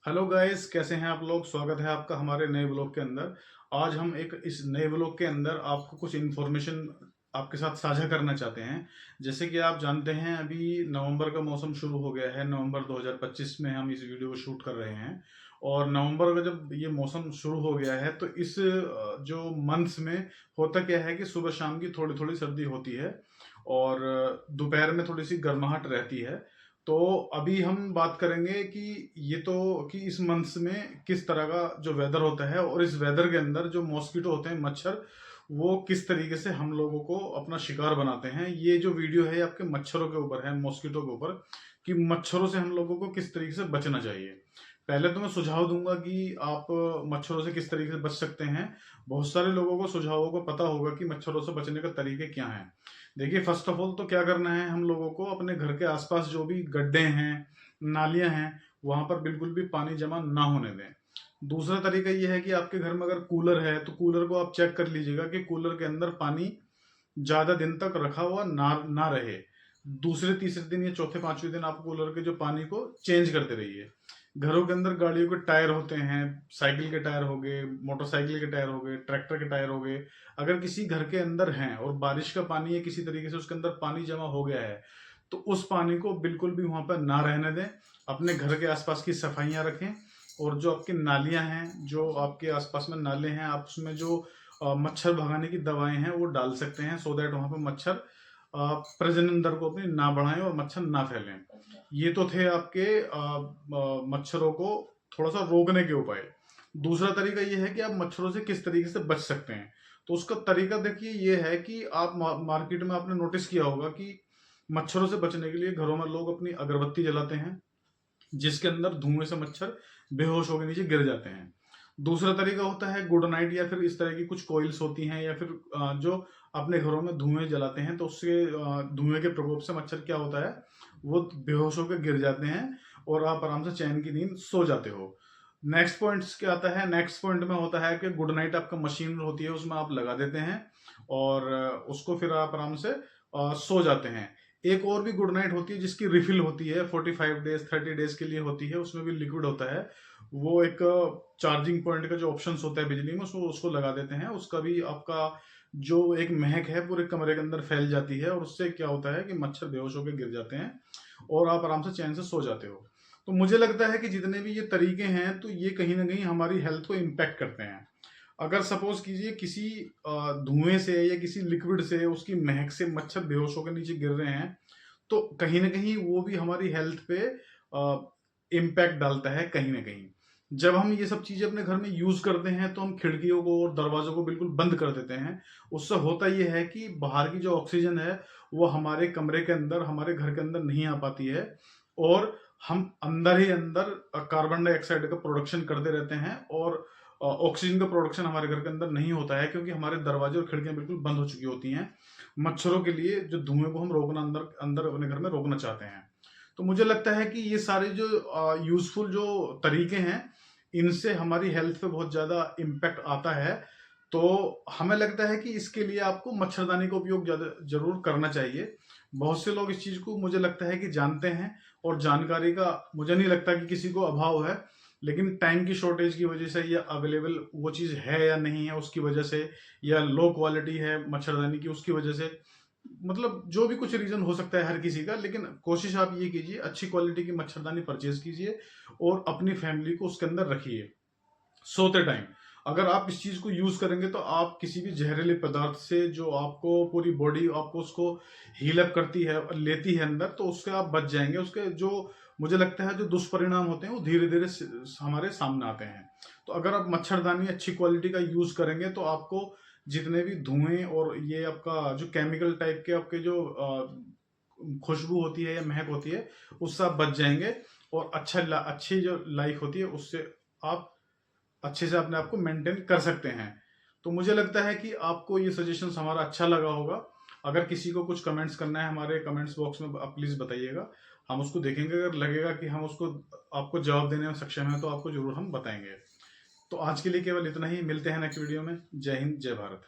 Hello guys, कैसे हैं आप लोग। स्वागत है आपका हमारे नए ब्लॉग के अंदर। आज हम इस नए ब्लॉग के अंदर आपको कुछ इन्फॉर्मेशन आपके साथ साझा करना चाहते हैं। जैसे कि आप जानते हैं, अभी नवंबर का मौसम शुरू हो गया है। नवंबर 2025 में हम इस वीडियो को शूट कर रहे हैं और नवंबर का जब ये मौसम शुरू हो गया है तो इस जो मंथ्स में होता क्या है कि सुबह शाम की थोड़ी थोड़ी सर्दी होती है और दोपहर में थोड़ी सी गर्माहट रहती है। तो अभी हम बात करेंगे कि ये तो कि इस मंथ्स में किस तरह का जो वेदर होता है और इस वेदर के अंदर जो मॉस्किटो होते हैं, मच्छर, वो किस तरीके से हम लोगों को अपना शिकार बनाते हैं। ये जो वीडियो है आपके मच्छरों के ऊपर है, मॉस्किटो के ऊपर, कि मच्छरों से हम लोगों को किस तरीके से बचना चाहिए। पहले तो मैं सुझाव दूंगा कि आप मच्छरों से किस तरीके से बच सकते हैं। बहुत सारे लोगों को सुझावों को पता होगा कि मच्छरों से बचने के तरीके क्या हैं। देखिए, फर्स्ट ऑफ ऑल तो क्या करना है, हम लोगों को अपने घर के आसपास जो भी गड्ढे हैं, नालियां हैं, वहां पर बिल्कुल भी पानी जमा ना होने दें। दूसरा तरीका यह है कि आपके घर में अगर कूलर है तो कूलर को आप चेक कर लीजिएगा कि कूलर के अंदर पानी ज्यादा दिन तक रखा हुआ ना रहे। दूसरे तीसरे दिन या चौथे पांचवें दिन आप कूलर के जो पानी को चेंज करते रहिए। घरों के अंदर गाड़ियों के टायर होते हैं, साइकिल के टायर हो गए, मोटरसाइकिल के टायर हो गए, ट्रैक्टर के टायर हो गए। अगर किसी घर के अंदर हैं और बारिश का पानी या किसी तरीके से उसके अंदर पानी जमा हो गया है तो उस पानी को बिल्कुल भी वहां पर ना रहने दें। अपने घर के आसपास की सफाइयां रखें और जो आपकी नालियां हैं, जो आपके आसपास में नाले हैं, आप उसमें जो मच्छर भगाने की दवाएं हैं वो डाल सकते हैं, सो दैट वहां पर मच्छर प्रजनन दर को अपनी ना बढ़ाएं और मच्छर ना फैलें। ये तो थे आपके मच्छरों को थोड़ा सा रोकने के उपाय। दूसरा तरीका ये है कि आप मच्छरों से किस तरीके से बच सकते हैं। तो उसका तरीका देखिए ये है कि आप मार्केट में आपने नोटिस किया होगा कि मच्छरों से बचने के लिए घरों में लोग अपनी अगरबत्ती जलाते हैं, जिसके अंदर धुएं से मच्छर बेहोश होकर नीचे गिर जाते हैं। दूसरा तरीका होता है गुड नाइट, या फिर इस तरह की कुछ कॉइल्स होती हैं, या फिर जो अपने घरों में धुएं जलाते हैं तो उससे धुएं के प्रकोप से मच्छर क्या होता है, वो बेहोश होकर गिर जाते हैं और आप आराम से चैन की नींद सो जाते हो। नेक्स्ट पॉइंट क्या आता है, नेक्स्ट पॉइंट में होता है कि गुड नाइट आपका मशीन होती है, उसमें आप लगा देते हैं और उसको फिर आप आराम से सो जाते हैं। एक और भी गुड नाइट होती है जिसकी रिफिल होती है, 45 डेज 30 डेज के लिए होती है, उसमें भी लिक्विड होता है। वो एक चार्जिंग पॉइंट का जो ऑप्शन होता है बिजली में, उसको लगा देते हैं। उसका भी आपका जो एक महक है पूरे कमरे के अंदर फैल जाती है और उससे क्या होता है कि मच्छर बेहोश होकर गिर जाते हैं और आप आराम से चैन से सो जाते हो। तो मुझे लगता है कि जितने भी ये तरीके हैं तो ये कहीं ना कहीं हमारी हेल्थ को इम्पैक्ट करते हैं। अगर सपोज कीजिए किसी धुएं से या किसी लिक्विड से, उसकी महक से मच्छर बेहोश होकर नीचे गिर रहे हैं तो कहीं ना कहीं वो भी हमारी हेल्थ पे इम्पैक्ट डालता है कहीं ना कहीं। जब हम ये सब चीजें अपने घर में यूज करते हैं तो हम खिड़कियों को और दरवाजों को बिल्कुल बंद कर देते हैं। उससे होता यह है कि बाहर की जो ऑक्सीजन है वो हमारे कमरे के अंदर, हमारे घर के अंदर नहीं आ पाती है और हम अंदर ही अंदर कार्बन डाइऑक्साइड का प्रोडक्शन करते रहते हैं और ऑक्सीजन का प्रोडक्शन हमारे घर के अंदर नहीं होता है, क्योंकि हमारे दरवाजे और खिड़कियां बिल्कुल बंद हो चुकी होती हैं मच्छरों के लिए, जो धुएं को हम रोकना अंदर अंदर अपने घर में रोकना चाहते हैं। तो मुझे लगता है कि ये सारे जो यूजफुल जो तरीके हैं, इनसे हमारी हेल्थ पे बहुत ज्यादा इम्पैक्ट आता है। तो हमें लगता है कि इसके लिए आपको मच्छरदानी का उपयोग जरूर करना चाहिए। बहुत से लोग इस चीज को मुझे लगता है कि जानते हैं और जानकारी का मुझे नहीं लगता कि किसी को अभाव है, लेकिन टाइम की शॉर्टेज की वजह से या अवेलेबल वो चीज है या नहीं है उसकी वजह से, या लो क्वालिटी है मच्छरदानी की उसकी वजह से, मतलब जो भी कुछ रीजन हो सकता है हर किसी का, लेकिन कोशिश आप ये कीजिए अच्छी क्वालिटी की मच्छरदानी परचेज कीजिए और अपनी फैमिली को उसके अंदर रखिए सोते टाइम। अगर आप इस चीज को यूज करेंगे तो आप किसी भी जहरीले पदार्थ से, जो आपको पूरी बॉडी आपको उसको हील अप करती है और लेती है अंदर, तो उससे आप बच जाएंगे। उसके जो मुझे लगता है जो दुष्परिणाम होते हैं वो धीरे धीरे हमारे सामने आते हैं। तो अगर आप मच्छरदानी अच्छी क्वालिटी का यूज करेंगे तो आपको जितने भी धुएं और ये आपका जो केमिकल टाइप के आपके जो खुशबू होती है या महक होती है, उससे आप बच जाएंगे और अच्छी जो लाइफ होती है उससे आप अच्छे से अपने आप को मेंटेन कर सकते हैं। तो मुझे लगता है कि आपको ये सजेशन हमारा अच्छा लगा होगा। अगर किसी को कुछ कमेंट्स करना है हमारे कमेंट्स बॉक्स में आप प्लीज बताइएगा, हम उसको देखेंगे। अगर लगेगा कि हम उसको आपको जवाब देने में सक्षम है तो आपको जरूर हम बताएंगे। तो आज के लिए केवल इतना ही, मिलते हैं नेक्स्ट वीडियो में। जय हिंद, जय भारत।